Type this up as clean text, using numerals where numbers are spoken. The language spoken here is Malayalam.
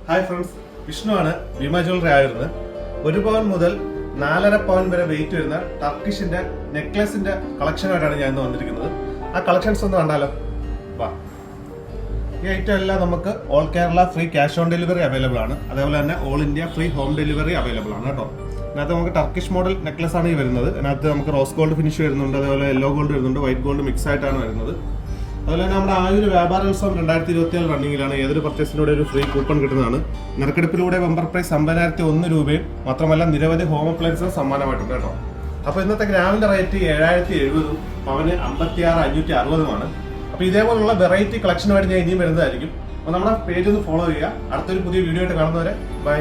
ഹായ് ഫ്രണ്ട്സ്, വിഷ്ണുവാണ് ഭീമ ജ്വല്ലറി ആയിരുന്നത്. 1 പവൻ മുതൽ 4.5 പവൻ വരെ വെയിറ്റ് വരുന്ന ടർക്കിഷിന്റെ നെക്ലസിന്റെ കളക്ഷനായിട്ടാണ് ഞാൻ ഇന്ന് വന്നിരിക്കുന്നത്. ആ കളക്ഷൻസ് ഒന്ന് കണ്ടാലോ. വാ. ഈ ഐറ്റം എല്ലാം നമുക്ക് all Kerala free cash on delivery available ആണ്. അതേപോലെ തന്നെ all India free home delivery available ആണ് കേട്ടോ. ഇതിനകത്ത് നമുക്ക് ടർക്കിഷ് മോഡൽ നെക്ലസ് ആണ് ഈ വരുന്നത്. ഇതിനകത്ത് നമുക്ക് റോസ് ഗോൾഡ് ഫിനിഷ് വരുന്നുണ്ട്, അതേപോലെ യെല്ലോ ഗോൾഡ് വരുന്നുണ്ട്, വൈറ്റ് ഗോൾഡ് മിക്സ് ആയിട്ടാണ് വരുന്നത്. അതുപോലെ തന്നെ നമ്മുടെ ആയൊരു വ്യാപാരോത്സവം 2027 റണ്ണിങ്ങിലാണ്. ഏതൊരു പർച്ചേസിലൂടെ ഒരു ഫ്രീ കൂപ്പൺ കിട്ടുന്നതാണ്. നറുക്കെടുപ്പിലൂടെ ബമ്പർ പ്രൈസ് 50,001 രൂപയും മാത്രമല്ല നിരവധി ഹോം അപ്ലയൻസസ് സമ്മാനമായിട്ടുണ്ട് കേട്ടോ. അപ്പോൾ ഇന്നത്തെ ഗ്രാമിന്റെ റേറ്റ് 7,070, പവന് 56,560. അപ്പോൾ ഇതേപോലുള്ള വെറൈറ്റി കളക്ഷനുമായിട്ട് ഞാൻ ഇനിയും വരുന്നതായിരിക്കും. അപ്പോൾ നമ്മുടെ പേജ് ഒന്ന് ഫോളോ ചെയ്യുക. അടുത്തൊരു പുതിയ വീഡിയോ ആയിട്ട് കാണുന്നവരെ ബൈ.